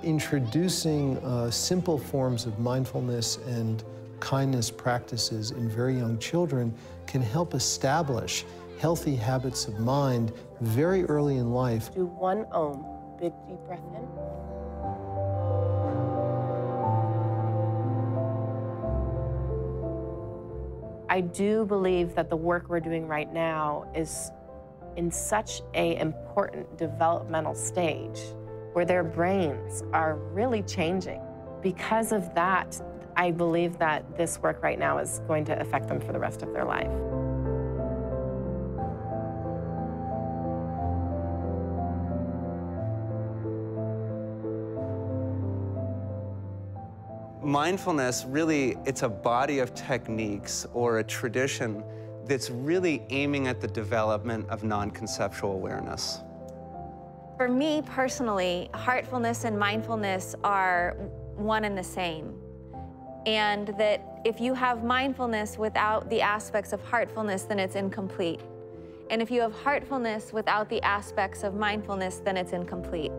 introducing simple forms of mindfulness and kindness practices in very young children can help establish healthy habits of mind very early in life. Do 1 Om. Big deep breath in. I do believe that the work we're doing right now is in such an important developmental stage where their brains are really changing. Because of that, I believe that this work right now is going to affect them for the rest of their life. Mindfulness, really, it's a body of techniques or a tradition that's really aiming at the development of non-conceptual awareness. For me personally, heartfulness and mindfulness are one and the same. And that if you have mindfulness without the aspects of heartfulness, then it's incomplete. And if you have heartfulness without the aspects of mindfulness, then it's incomplete.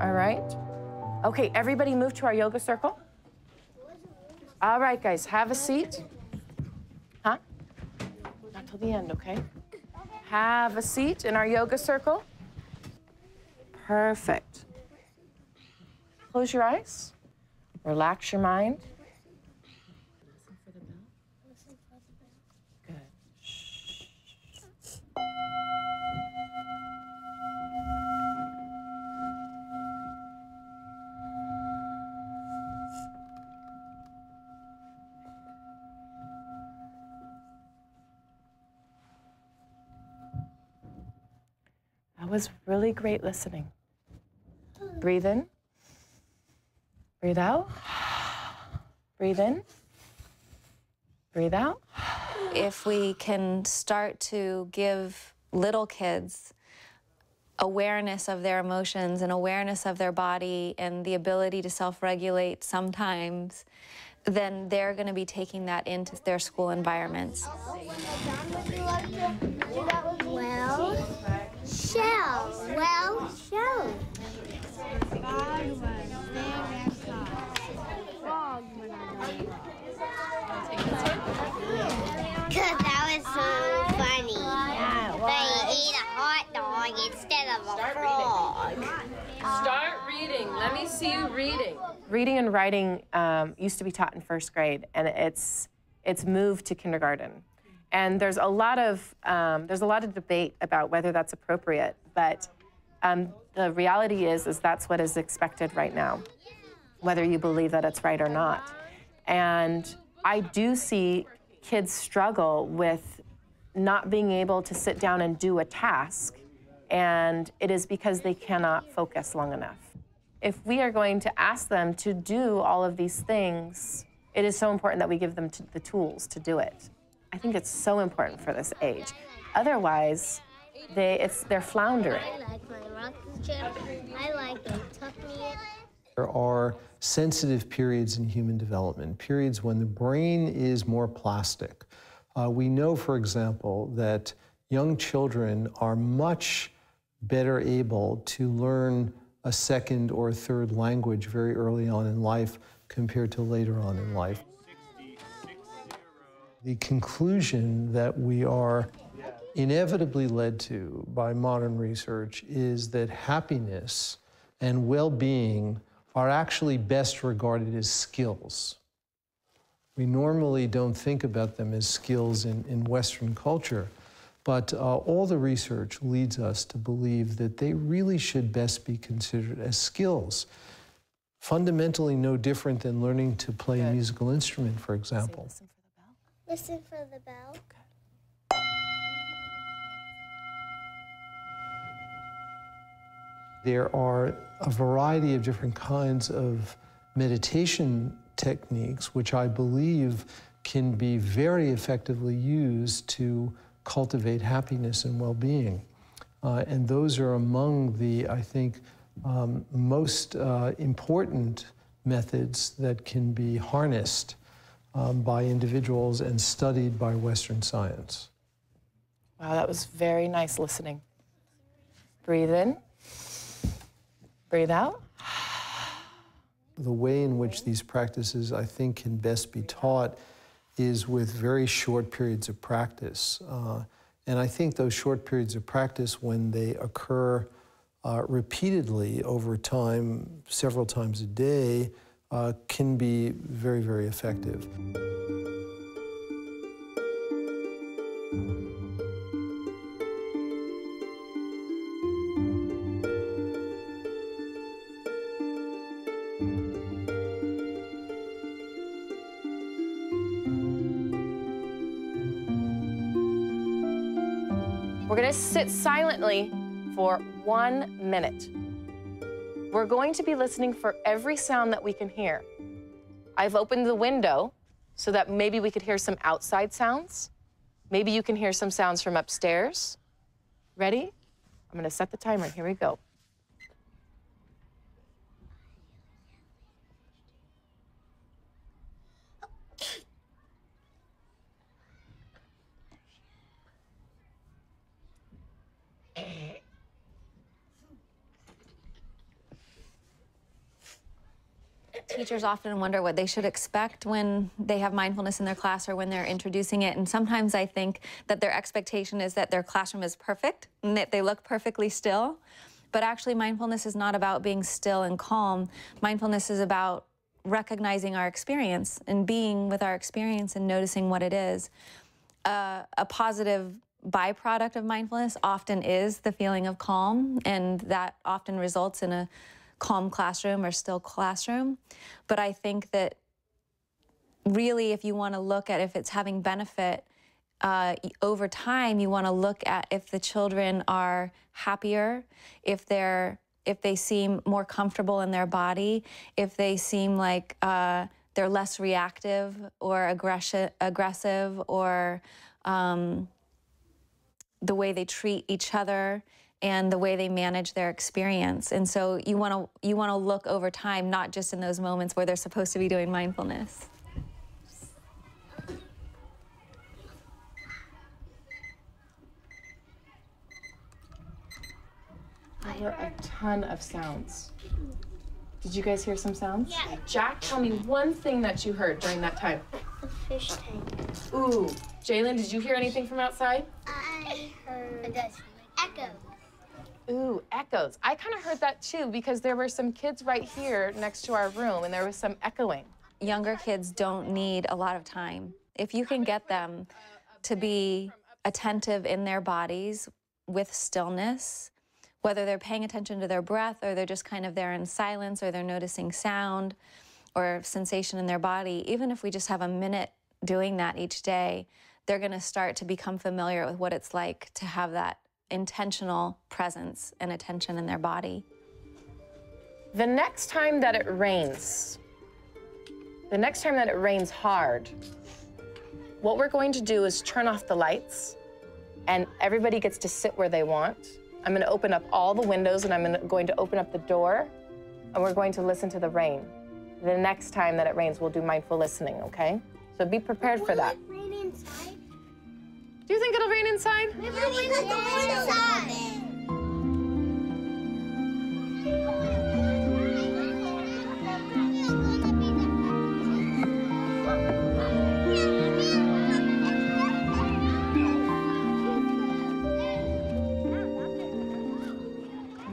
All right. Okay, everybody move to our yoga circle. All right, guys, have a seat. Huh? Not till the end, okay? Have a seat in our yoga circle. Perfect. Close your eyes. Relax your mind. Listen for the bell. Listen for the bell. Good. Shh. That was really great listening. Breathe in. Breathe out. Breathe in. Breathe out. If we can start to give little kids awareness of their emotions and awareness of their body and the ability to self-regulate sometimes, then they're going to be taking that into their school environments. Well, shell. Well, shell. Because that was so funny. They eat a hot dog instead of a frog. Start reading. Let me see you reading. Reading and writing used to be taught in 1st grade, and it's moved to kindergarten. And there's a lot of debate about whether that's appropriate, but the reality is that's what is expected right now, whether you believe that it's right or not. And I do see kids struggle with not being able to sit down and do a task, and it is because they cannot focus long enough. If we are going to ask them to do all of these things, it is so important that we give them the tools to do it. I think it's so important for this age. Otherwise, they're floundering. I like my rocking chair. I like to tuck me in. There are sensitive periods in human development, periods when the brain is more plastic. We know, for example, that young children are much better able to learn a 2nd or 3rd language very early on in life compared to later on in life. The conclusion that we are inevitably led to by modern research is that happiness and well-being are actually best regarded as skills. We normally don't think about them as skills in Western culture, but all the research leads us to believe that they really should best be considered as skills. Fundamentally no different than learning to play a musical instrument, for example. Listen for the bell. There are a variety of different kinds of meditation techniques which I believe can be very effectively used to cultivate happiness and well-being. And those are among the, I think, most important methods that can be harnessed by individuals and studied by Western science. Wow, that was very nice listening. Breathe in. Breathe out. The way in which these practices, I think, can best be taught is with very short periods of practice. And I think those short periods of practice, when they occur repeatedly over time, several times a day, can be very, very effective. We're going to sit silently for 1 minute. We're going to be listening for every sound that we can hear. I've opened the window so that maybe we could hear some outside sounds. Maybe you can hear some sounds from upstairs. Ready? I'm going to set the timer. Here we go. Teachers often wonder what they should expect when they have mindfulness in their class or when they're introducing it. And sometimes I think that their expectation is that their classroom is perfect and that they look perfectly still. But actually, mindfulness is not about being still and calm. Mindfulness is about recognizing our experience and being with our experience and noticing what it is. A positive byproduct of mindfulness often is the feeling of calm, and that often results in a calm classroom or still classroom. But I think that really, if you want to look at if it's having benefit over time, you want to look at if the children are happier, if they seem more comfortable in their body, if they seem like they're less reactive or aggressive, or the way they treat each other and the way they manage their experience. And so you want to look over time, not just in those moments where they're supposed to be doing mindfulness. There were a ton of sounds. Did you guys hear some sounds? Yeah. Jack, tell me one thing that you heard during that time. A fish tank. Ooh. Jalen, did you hear anything from outside? I heard echo. Ooh, echoes. I kind of heard that too, because there were some kids right here next to our room and there was some echoing. Younger kids don't need a lot of time. If you can get them to be attentive in their bodies with stillness, whether they're paying attention to their breath or they're just kind of there in silence or they're noticing sound or sensation in their body, even if we just have a minute doing that each day, they're going to start to become familiar with what it's like to have that intentional presence and attention in their body. The next time that it rains hard, what we're going to do is turn off the lights and everybody gets to sit where they want. I'm going to open up all the windows and I'm going to open up the door and we're going to listen to the rain. The next time that it rains, we'll do mindful listening, okay? So be prepared for that. Will it rain inside? Do you think it'll rain inside? Maybe we let the rain inside.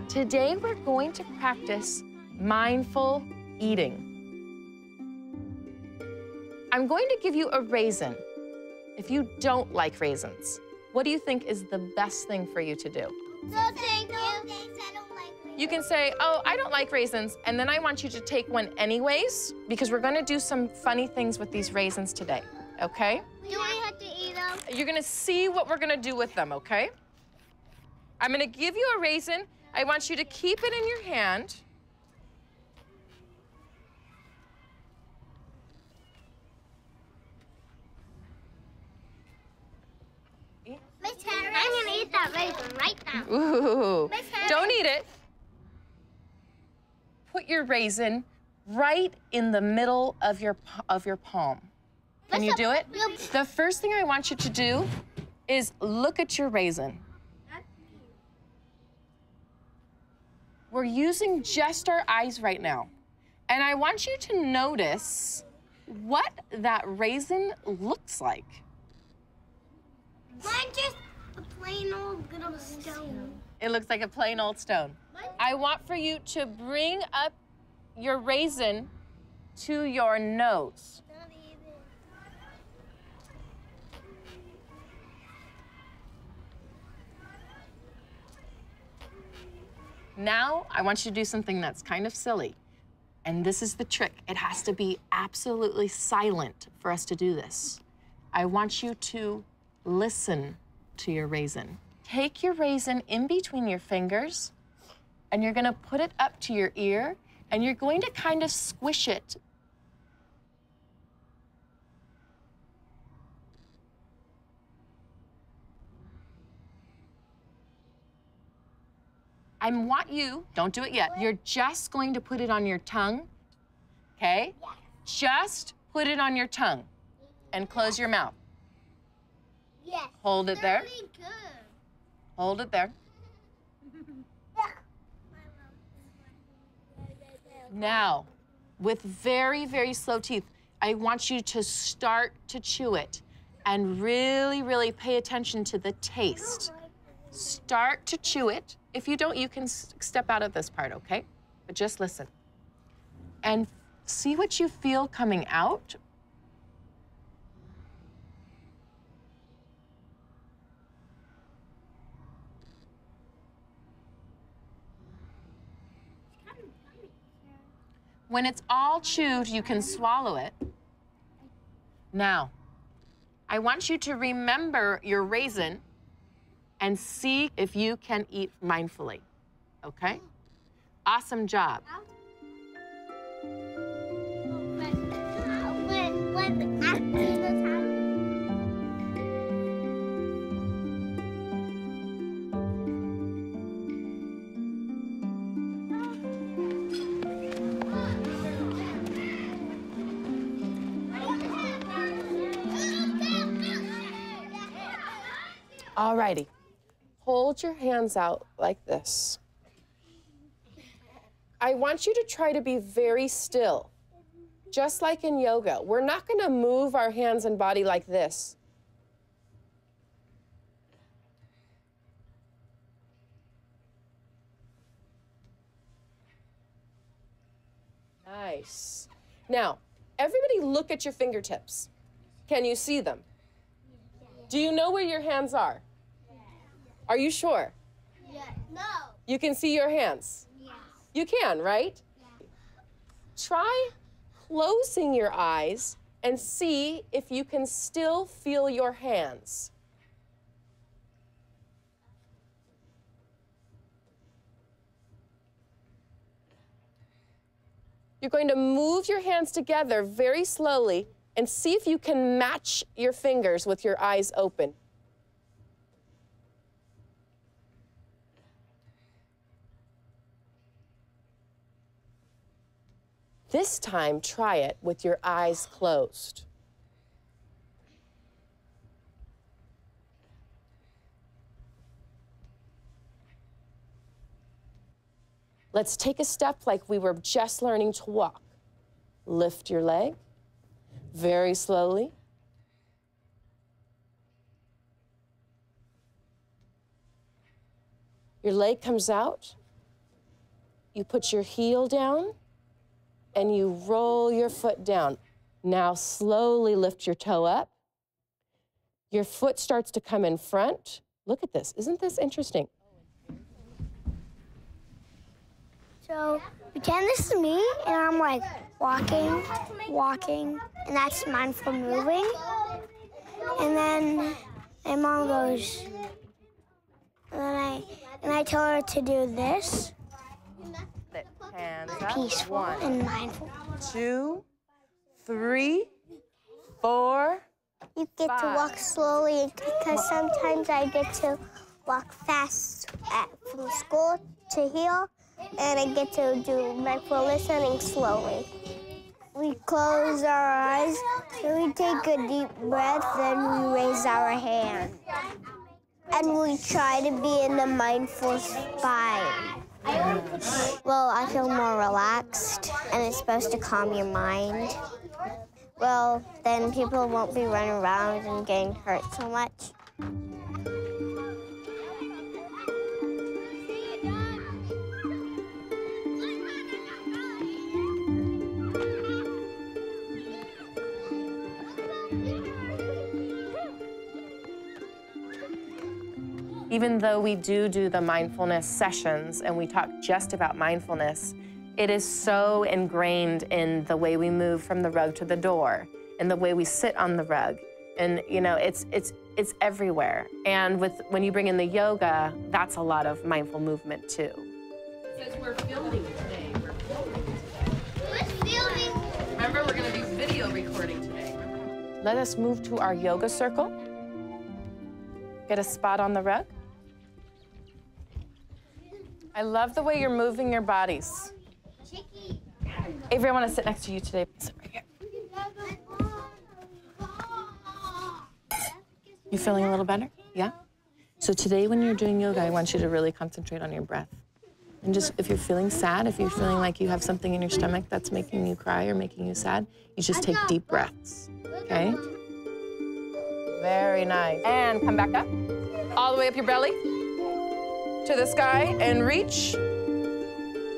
Today, we're going to practice mindful eating. I'm going to give you a raisin. If you don't like raisins, what do you think is the best thing for you to do? No, thank you. I don't like raisins. You can say, oh, I don't like raisins, and then I want you to take one anyways, because we're gonna do some funny things with these raisins today, okay? Do we have to eat them? You're gonna see what we're gonna do with them, okay? I'm gonna give you a raisin. I want you to keep it in your hand. Miss Harris, I'm gonna eat that raisin right now. Ooh, Miss Harris. don't eat it. Put your raisin right in the middle of your palm. Can you do it? Yep. The first thing I want you to do is look at your raisin. We're using just our eyes right now. And I want you to notice what that raisin looks like. Mine's just a plain old little stone. It looks like a plain old stone. I want for you to bring up your raisin to your nose. Not even. Now, I want you to do something that's kind of silly. And this is the trick. It has to be absolutely silent for us to do this. I want you to listen to your raisin. Take your raisin in between your fingers, and you're gonna put it up to your ear, and you're going to kind of squish it. I want you, don't do it yet, you're just going to put it on your tongue, okay? Just put it on your tongue and close your mouth. Yes. Hold it there. Really good. Hold it there. Now, with very, very slow teeth, I want you to start to chew it and really, really pay attention to the taste. Start to chew it. If you don't, you can step out of this part, okay? But just listen. And see what you feel coming out. When it's all chewed, you can swallow it. Now, I want you to remember your raisin and see if you can eat mindfully, okay? Awesome job. All righty. Hold your hands out like this. I want you to try to be very still, just like in yoga. We're not going to move our hands and body like this. Nice. Now, everybody look at your fingertips. Can you see them? Do you know where your hands are? Are you sure? Yes. No. You can see your hands? Yes. You can, right? Yes. Try closing your eyes and see if you can still feel your hands. You're going to move your hands together very slowly and see if you can match your fingers with your eyes open. This time, try it with your eyes closed. Let's take a step like we were just learning to walk. Lift your leg very slowly. Your leg comes out. You put your heel down and you roll your foot down. Now slowly lift your toe up. Your foot starts to come in front. Look at this. Isn't this interesting? So pretend this is me, and I'm like walking, and that's mindful moving. And then my mom goes, and I tell her to do this. Hands up. Peaceful 1, and mindful. 2, 3, 4. You get to walk slowly because sometimes I get to walk fast from school to here, and I get to do mindful listening slowly. We close our eyes, then we take a deep breath, then we raise our hand. And we try to be in a mindful spine. Well, I feel more relaxed, and it's supposed to calm your mind. Well, then people won't be running around and getting hurt so much. Even though we do the mindfulness sessions and we talk just about mindfulness, it is so ingrained in the way we move from the rug to the door and the way we sit on the rug. And you know, it's everywhere. And when you bring in the yoga, that's a lot of mindful movement too. It says we're filming today. We're filming. Remember, we're going to do video recording today. Let us move to our yoga circle. Get a spot on the rug. I love the way you're moving your bodies. Avery, I want to sit next to you today. Sit right here. You feeling a little better? Yeah? So today when you're doing yoga, I want you to really concentrate on your breath. And just, if you're feeling sad, if you're feeling like you have something in your stomach that's making you cry or making you sad, you just take deep breaths, okay? Very nice. And come back up. All the way up your belly. To the sky and reach.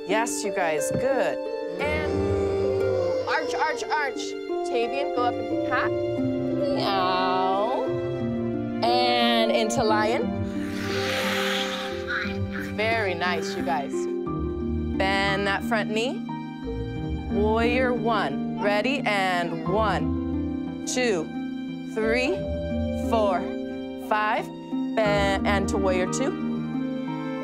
Yes, you guys, good. And arch, arch, arch. Tavian, go up into cat. Meow. And into lion. Very nice, you guys. Bend that front knee. Warrior one. Ready? And 1, 2, 3, 4, 5. Bend and to warrior 2.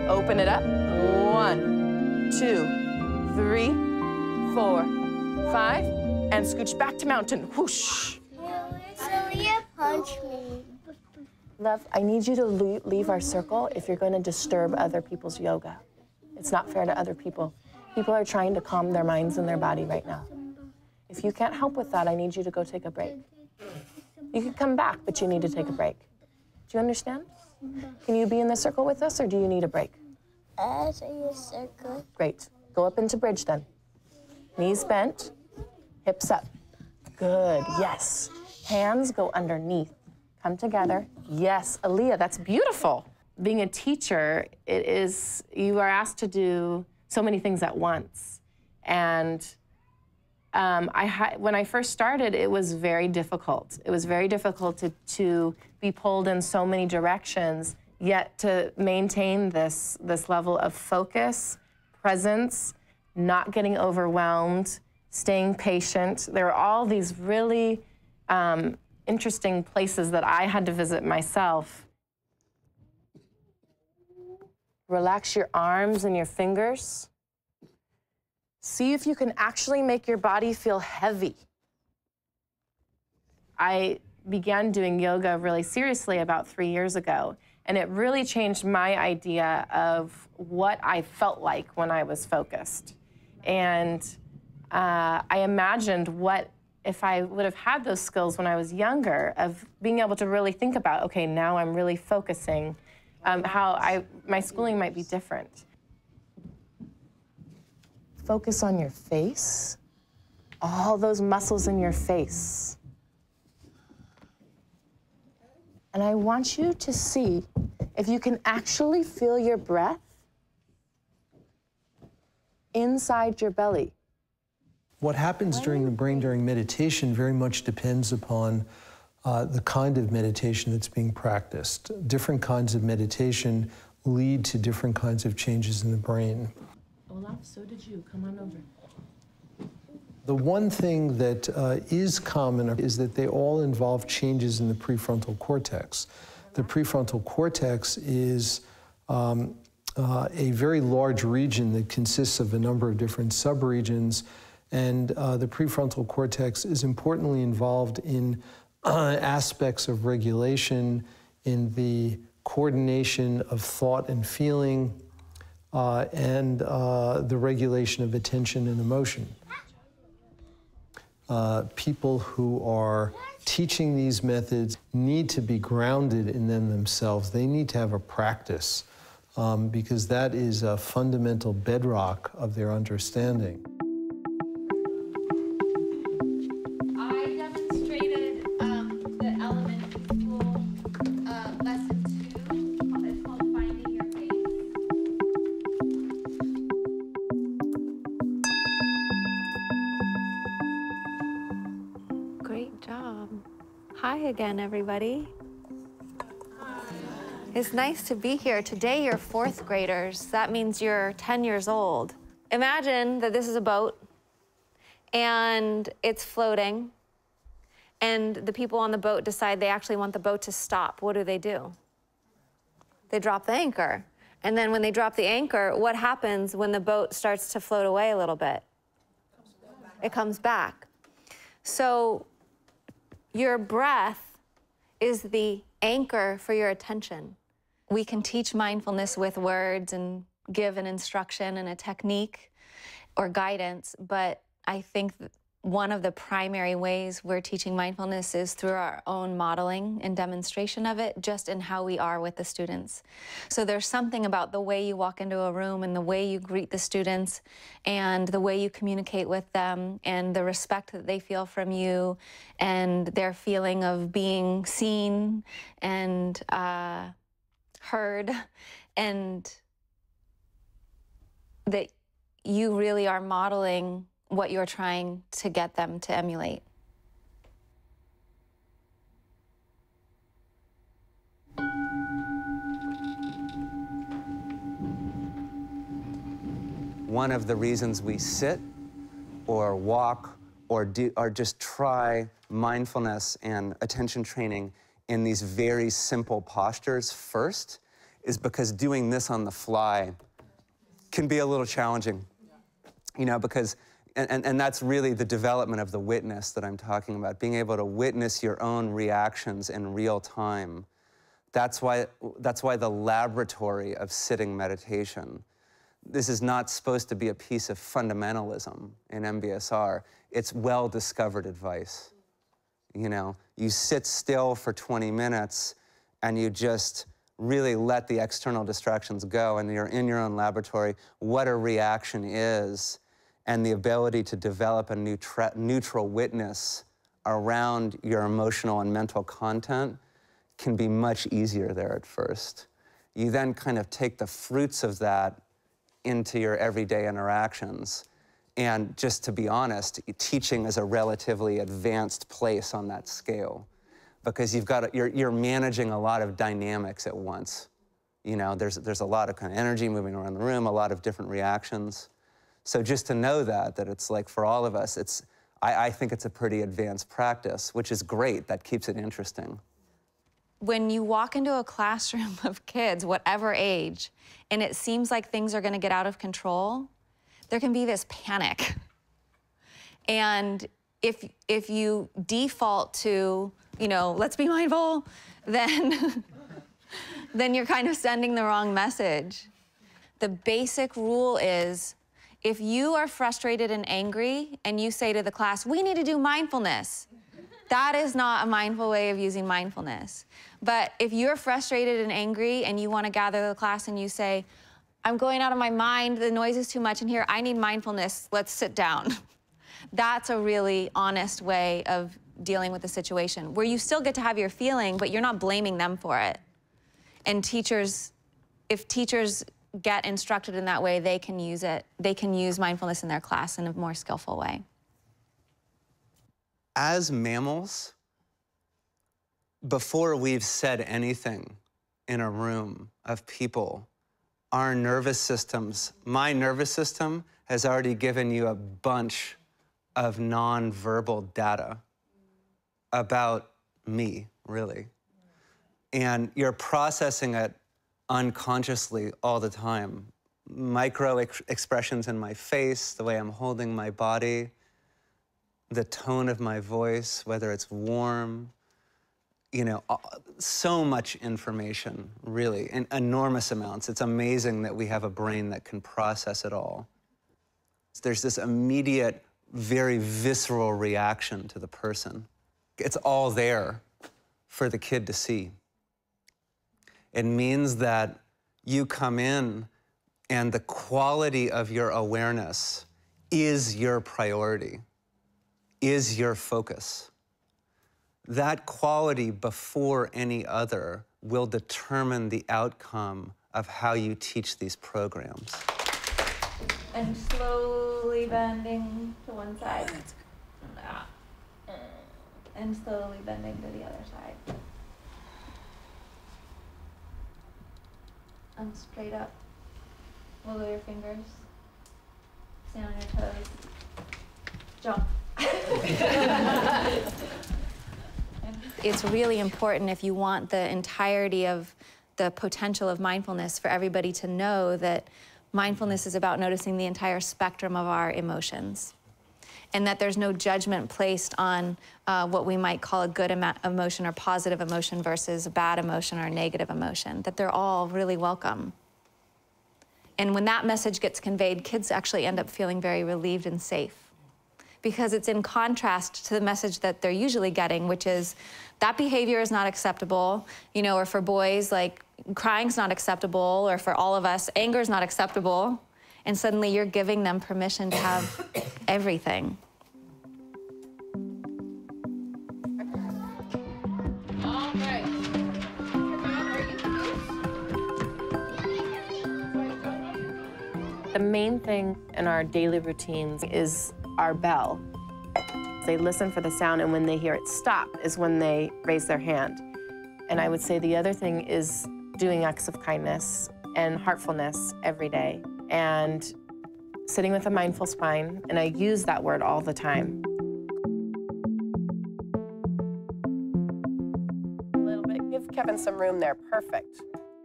Open it up. 1, 2, 3, 4, 5. And scooch back to mountain. Whoosh. Celia punched me. Love, I need you to leave our circle if you're going to disturb other people's yoga. It's not fair to other people. People are trying to calm their minds and their body right now. If you can't help with that, I need you to go take a break. You can come back, but you need to take a break. Do you understand? Can you be in the circle with us, or do you need a break? Circle. Great. Go up into bridge then. Knees bent, hips up. Good, yes. Hands go underneath. Come together. Yes, Aaliyah, that's beautiful. Being a teacher, you are asked to do so many things at once. And when I first started, it was very difficult. It was very difficult to be pulled in so many directions, yet to maintain this level of focus, presence, not getting overwhelmed, staying patient. There are all these really interesting places that I had to visit myself. Relax your arms and your fingers. See if you can actually make your body feel heavy. I began doing yoga really seriously about 3 years ago, and it really changed my idea of what I felt like when I was focused. And I imagined what if I would have had those skills when I was younger, of being able to really think about, okay, now I'm really focusing, how my schooling might be different. Focus on your face, all those muscles in your face. And I want you to see if you can actually feel your breath inside your belly. What happens during the brain during meditation very much depends upon the kind of meditation that's being practiced. Different kinds of meditation lead to different kinds of changes in the brain. Olaf, so did you. Come on over. The one thing that is common is that they all involve changes in the prefrontal cortex. The prefrontal cortex is a very large region that consists of a number of different subregions, and the prefrontal cortex is importantly involved in aspects of regulation, in the coordination of thought and feeling, and the regulation of attention and emotion. people who are teaching these methods need to be grounded in them themselves. They need to have a practice because that is a fundamental bedrock of their understanding. I demonstrated the elementary school lesson 2. It's called Finding Your Pace. Great job. Hi again, everybody. It's nice to be here. Today you're 4th graders. That means you're 10 years old. Imagine that this is a boat and it's floating and the people on the boat decide they actually want the boat to stop. What do? They drop the anchor. And then when they drop the anchor, what happens when the boat starts to float away a little bit? It comes back. So your breath is the anchor for your attention. We can teach mindfulness with words and give an instruction and a technique or guidance, but I think one of the primary ways we're teaching mindfulness is through our own modeling and demonstration of it, just in how we are with the students. So there's something about the way you walk into a room and the way you greet the students and the way you communicate with them and the respect that they feel from you and their feeling of being seen and heard, and that you really are modeling what you're trying to get them to emulate. One of the reasons we sit or walk or just try mindfulness and attention training in these very simple postures first is because doing this on the fly can be a little challenging, you know, because, and that's really the development of the witness that I'm talking about, being able to witness your own reactions in real time. That's why the laboratory of sitting meditation. This is not supposed to be a piece of fundamentalism in MBSR. It's well-discovered advice. You know, you sit still for 20 minutes and you just really let the external distractions go and you're in your own laboratory, what a reaction is, and the ability to develop a neutral witness around your emotional and mental content can be much easier there at first. You then kind of take the fruits of that into your everyday interactions. And just to be honest, teaching is a relatively advanced place on that scale because you're managing a lot of dynamics at once. You know, there's a lot of kind of energy moving around the room, a lot of different reactions. So just to know that it's like for all of us, I think it's a pretty advanced practice, which is great. That keeps it interesting. When you walk into a classroom of kids, whatever age, and it seems like things are going to get out of control, there can be this panic. And if you default to, you know, let's be mindful, then, then you're kind of sending the wrong message. The basic rule is, if you are frustrated and angry and you say to the class, we need to do mindfulness, that is not a mindful way of using mindfulness. But if you're frustrated and angry and you want to gather the class and you say, I'm going out of my mind, the noise is too much in here, I need mindfulness, let's sit down. That's a really honest way of dealing with the situation, where you still get to have your feeling, but you're not blaming them for it. And teachers, if teachers get instructed in that way, they can use it. They can use mindfulness in their class in a more skillful way. As mammals, before we've said anything in a room of people, our nervous systems, my nervous system has already given you a bunch of non-verbal data about me, really. And you're processing it unconsciously all the time. Micro expressions in my face, the way I'm holding my body, the tone of my voice, whether it's warm, you know, so much information, really, in enormous amounts. It's amazing that we have a brain that can process it all. There's this immediate very visceral reaction to the person. It's all there for the kid to see. It means that you come in and the quality of your awareness is your priority, is your focus. That quality before any other will determine the outcome of how you teach these programs. And slowly bending to one side. And slowly bending to the other side. And straight up. Wiggle your fingers. Stand on your toes. Jump. It's really important, if you want the entirety of the potential of mindfulness, for everybody to know that mindfulness is about noticing the entire spectrum of our emotions, and that there's no judgment placed on what we might call a good emotion or positive emotion versus a bad emotion or a negative emotion, that they're all really welcome. And when that message gets conveyed, kids actually end up feeling very relieved and safe, because it's in contrast to the message that they're usually getting, which is that behavior is not acceptable, you know, or for boys, like crying's not acceptable, or for all of us, anger is not acceptable. And suddenly you're giving them permission to have everything. All right. The main thing in our daily routines is our bell. They listen for the sound, and when they hear it stop is when they raise their hand. And I would say the other thing is doing acts of kindness and heartfulness every day, and sitting with a mindful spine, and I use that word all the time. A little bit. Give Kevin some room there. Perfect.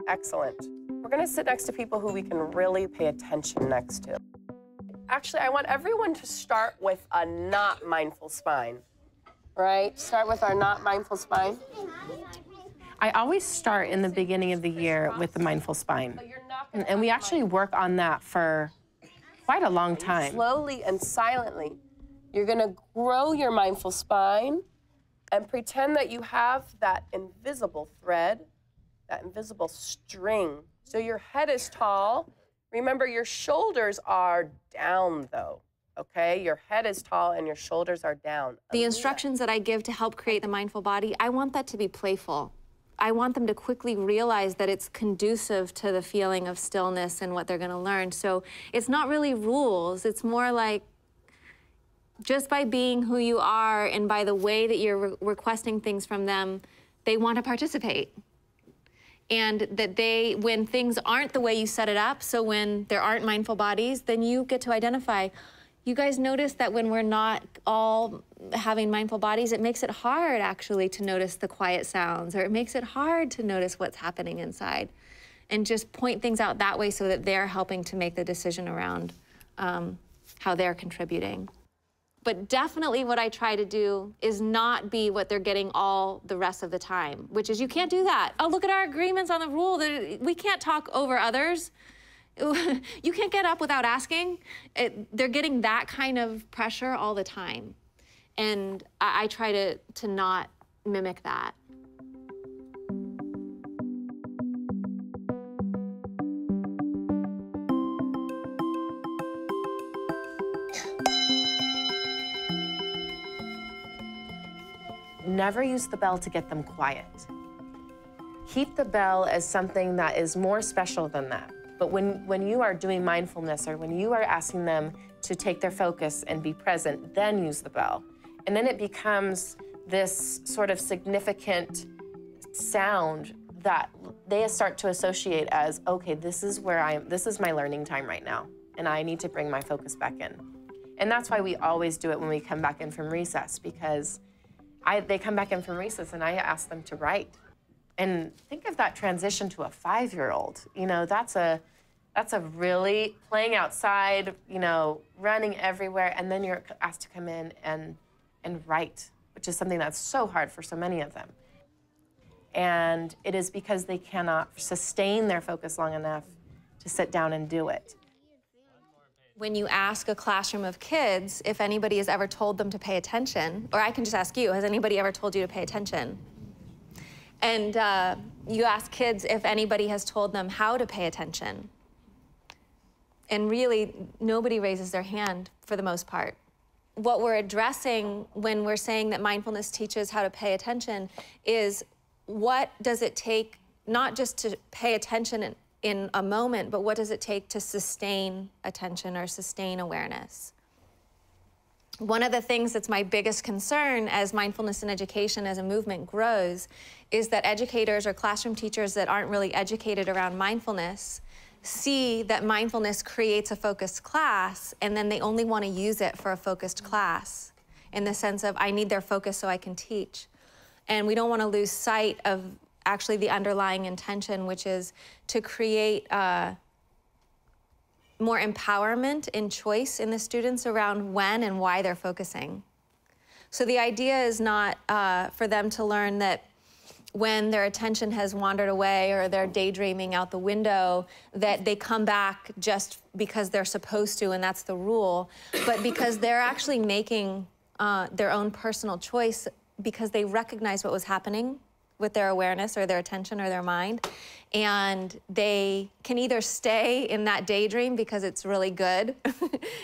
Excellent. We're going to sit next to people who we can really pay attention next to. Actually, I want everyone to start with a not mindful spine, right? Start with our not mindful spine. I always start in the beginning of the year with the mindful spine. And we actually work on that for quite a long time. Slowly and silently, you're going to grow your mindful spine and pretend that you have that invisible thread, that invisible string. So your head is tall. Remember, your shoulders are down, though, okay? Your head is tall and your shoulders are down. The instructions that I give to help create the mindful body, I want that to be playful. I want them to quickly realize that it's conducive to the feeling of stillness and what they're going to learn. So it's not really rules. It's more like just by being who you are and by the way that you're requesting things from them, they want to participate. And that they, when things aren't the way you set it up, so when there aren't mindful bodies, then you get to identify. You guys notice that when we're not all having mindful bodies, it makes it hard, actually, to notice the quiet sounds, or it makes it hard to notice what's happening inside. And just point things out that way so that they're helping to make the decision around how they're contributing. But definitely what I try to do is not be what they're getting all the rest of the time, which is you can't do that. Oh, look at our agreements on the rule. We can't talk over others. You can't get up without asking. They're getting that kind of pressure all the time. And I try to not mimic that. Never use the bell to get them quiet. Keep the bell as something that is more special than that. But when you are doing mindfulness, or when you are asking them to take their focus and be present, then use the bell. And then it becomes this sort of significant sound that they start to associate as, okay, this is where this is my learning time right now, and I need to bring my focus back in. And that's why we always do it when we come back in from recess, because they come back in from recess and I ask them to write. And think of that transition to a 5-year-old. You know, that's a really playing outside, you know, running everywhere, and then you're asked to come in and write, which is something that's so hard for so many of them. And it is because they cannot sustain their focus long enough to sit down and do it. When you ask a classroom of kids if anybody has ever told them to pay attention, or I can just ask you, has anybody ever told you to pay attention? And you ask kids if anybody has told them how to pay attention. And really, nobody raises their hand for the most part. What we're addressing when we're saying that mindfulness teaches how to pay attention is what does it take, not just to pay attention in a moment, but what does it take to sustain attention or sustain awareness? One of the things that's my biggest concern as mindfulness in education as a movement grows is that educators or classroom teachers that aren't really educated around mindfulness see that mindfulness creates a focused class, and then they only want to use it for a focused class in the sense of, I need their focus so I can teach. And we don't want to lose sight of actually the underlying intention, which is to create more empowerment and choice in the students around when and why they're focusing. So the idea is not for them to learn that when their attention has wandered away or they're daydreaming out the window, that they come back just because they're supposed to and that's the rule, but because they're actually making their own personal choice because they recognize what was happening with their awareness or their attention or their mind. And they can either stay in that daydream because it's really good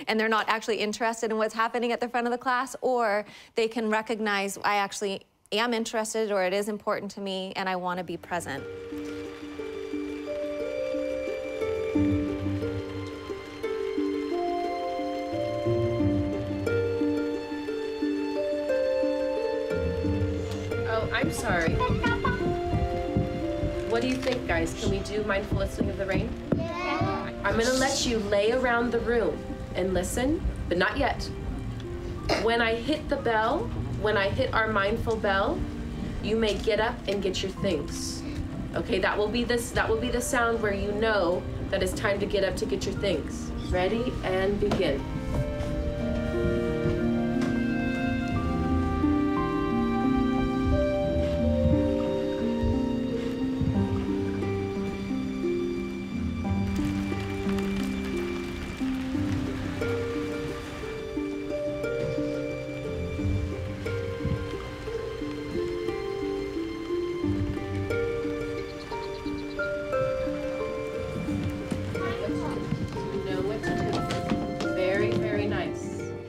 and they're not actually interested in what's happening at the front of the class, or they can recognize, I actually am interested or it is important to me and I want to be present. Oh, I'm sorry. What do you think, guys? Can we do mindful listening of the rain? Yeah. I'm going to let you lay around the room and listen, but not yet. When I hit the bell, when I hit our mindful bell, you may get up and get your things. Okay, that will be the sound where you know that it's time to get up to get your things. Ready and begin.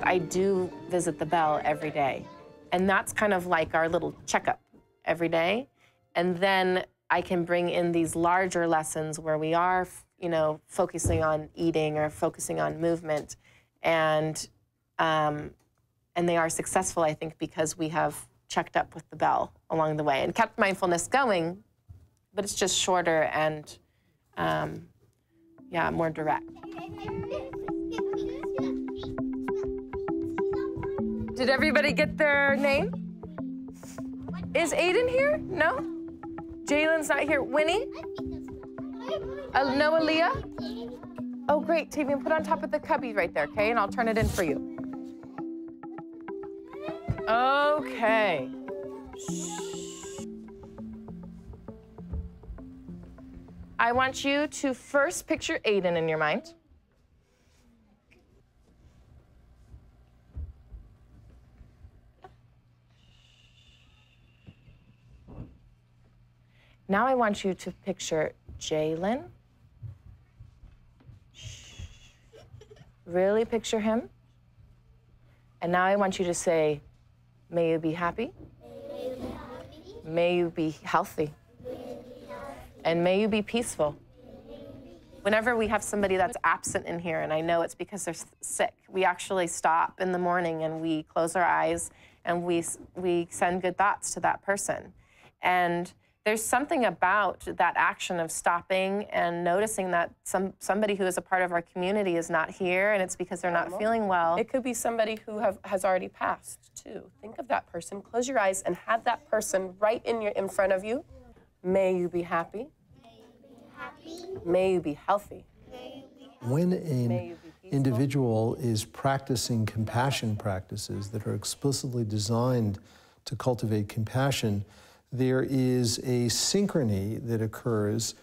I do visit the bell every day. And that's kind of like our little checkup every day. And then I can bring in these larger lessons where we are, you know, focusing on eating or focusing on movement. And they are successful, I think, because we have checked up with the bell along the way and kept mindfulness going, but it's just shorter and, yeah, more direct. Did everybody get their name? Is Aiden here? No? Jalen's not here. Winnie? No, Aaliyah? Oh, great. Tavian, put on top of the cubby right there, okay? And I'll turn it in for you. Okay. I want you to first picture Aiden in your mind. Now I want you to picture Jalen. Really picture him. And now I want you to say, may you be happy. May you be healthy. And may you be peaceful. Whenever we have somebody that's absent in here, and I know it's because they're sick, we actually stop in the morning and we close our eyes and we send good thoughts to that person. And there's something about that action of stopping and noticing that somebody who is a part of our community is not here, and it's because they're not feeling well. It could be somebody who has already passed, too. Think of that person, close your eyes, and have that person right in front of you. May you be happy. May you be healthy. When an individual is practicing compassion practices that are explicitly designed to cultivate compassion, there is a synchrony that occurs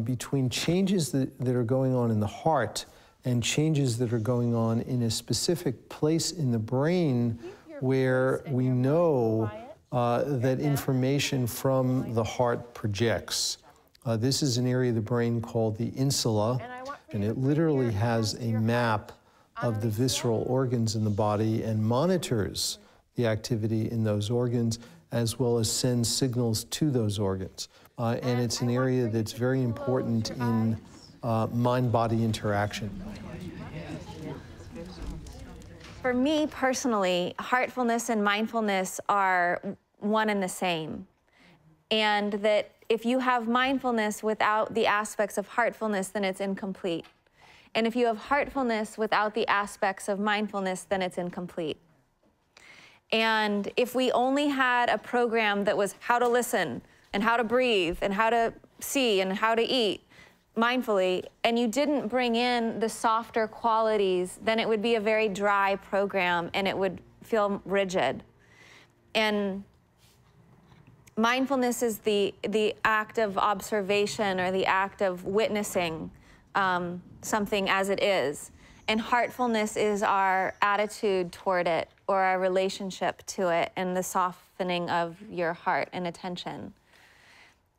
between changes that are going on in the heart and changes that are going on in a specific place in the brain where we know that information from the heart projects. This is an area of the brain called the insula, and it literally has a map of the visceral organs in the body and monitors the activity in those organs, as well as sends signals to those organs. And it's an area that's very important in mind-body interaction. For me personally, heartfulness and mindfulness are one and the same. And that if you have mindfulness without the aspects of heartfulness, then it's incomplete. And if you have heartfulness without the aspects of mindfulness, then it's incomplete. And if we only had a program that was how to listen and how to breathe and how to see and how to eat mindfully, and you didn't bring in the softer qualities, then it would be a very dry program and it would feel rigid. And mindfulness is the act of observation or the act of witnessing something as it is. And heartfulness is our attitude toward it or our relationship to it and the softening of your heart and attention.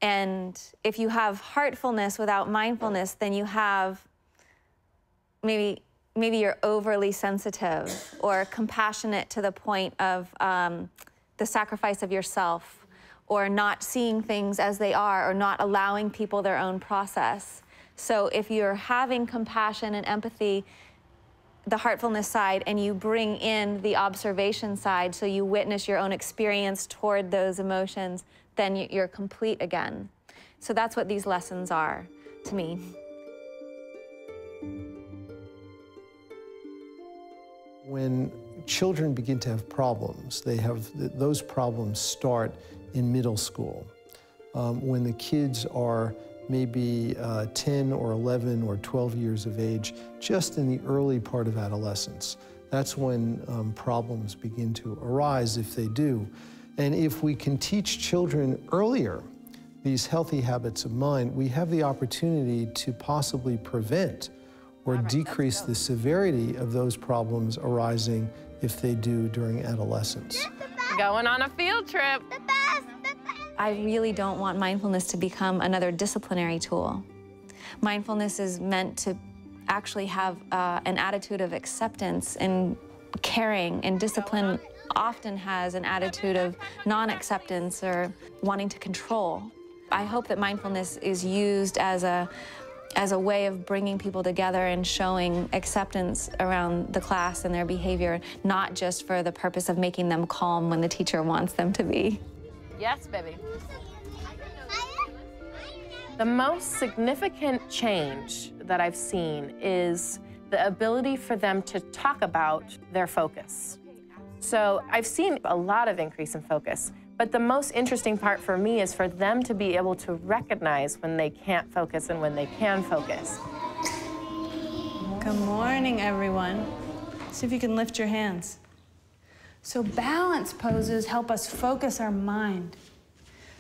And if you have heartfulness without mindfulness, then you have maybe you're overly sensitive or compassionate to the point of the sacrifice of yourself, or not seeing things as they are, or not allowing people their own process. So if you're having compassion and empathy, the heartfulness side, and you bring in the observation side, so you witness your own experience toward those emotions, then you're complete again. So that's what these lessons are to me. When children begin to have problems, those problems start in middle school. When the kids are maybe 10 or 11 or 12 years of age, just in the early part of adolescence. That's when problems begin to arise, if they do. And if we can teach children earlier these healthy habits of mind, we have the opportunity to possibly prevent or decrease the severity of those problems arising if they do during adolescence. Going on a field trip. I really don't want mindfulness to become another disciplinary tool. Mindfulness is meant to actually have an attitude of acceptance and caring, and discipline often has an attitude of non-acceptance or wanting to control. I hope that mindfulness is used as a way of bringing people together and showing acceptance around the class and their behavior, not just for the purpose of making them calm when the teacher wants them to be. Yes, baby. The most significant change that I've seen is the ability for them to talk about their focus. So I've seen a lot of increase in focus, but the most interesting part for me is for them to be able to recognize when they can't focus and when they can focus. Good morning, everyone. See if you can lift your hands. So balance poses help us focus our mind.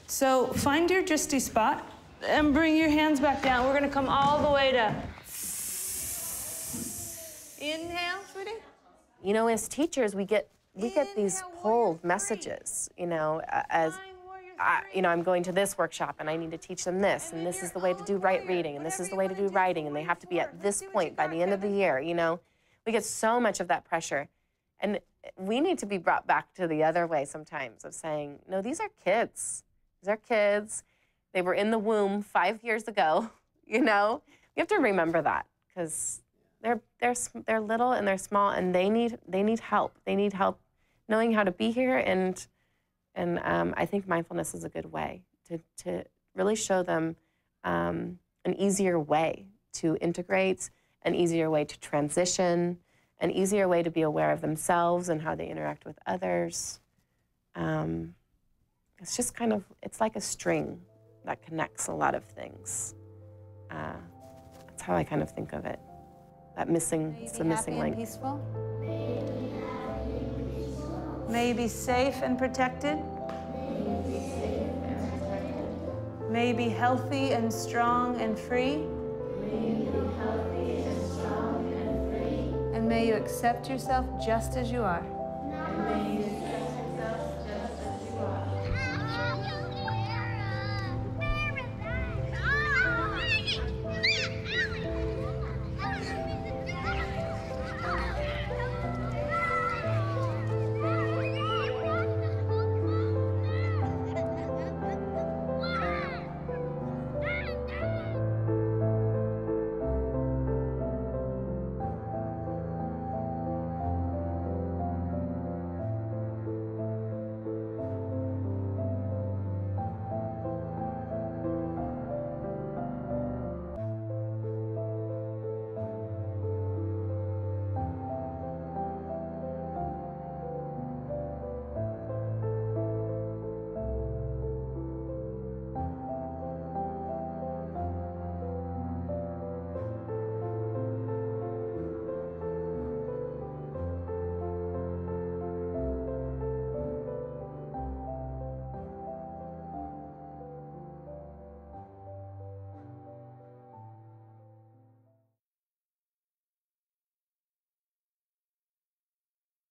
So find your drishti spot and bring your hands back down. We're gonna come all the way to inhale, sweetie. You know, as teachers, we get these pulled messages, you know, I'm going to this workshop and I need to teach them this, and this is the way to do right reading, and this is the way to do writing, and they have to be at this point by the end of the year, you know. We get so much of that pressure. And we need to be brought back to the other way sometimes of saying, no, these are kids. These are kids. They were in the womb 5 years ago, you know. We have to remember that because they're little and they're small, and they need help. They need help knowing how to be here, and I think mindfulness is a good way to really show them an easier way to integrate, an easier way to transition, an easier way to be aware of themselves and how they interact with others. It's just kind of, it's like a string that connects a lot of things. That's how I kind of think of it. That missing, it's the missing link. Peaceful. May you be safe and protected. May you be healthy and strong and free. May you be healthy and strong and And may you accept yourself just as you are.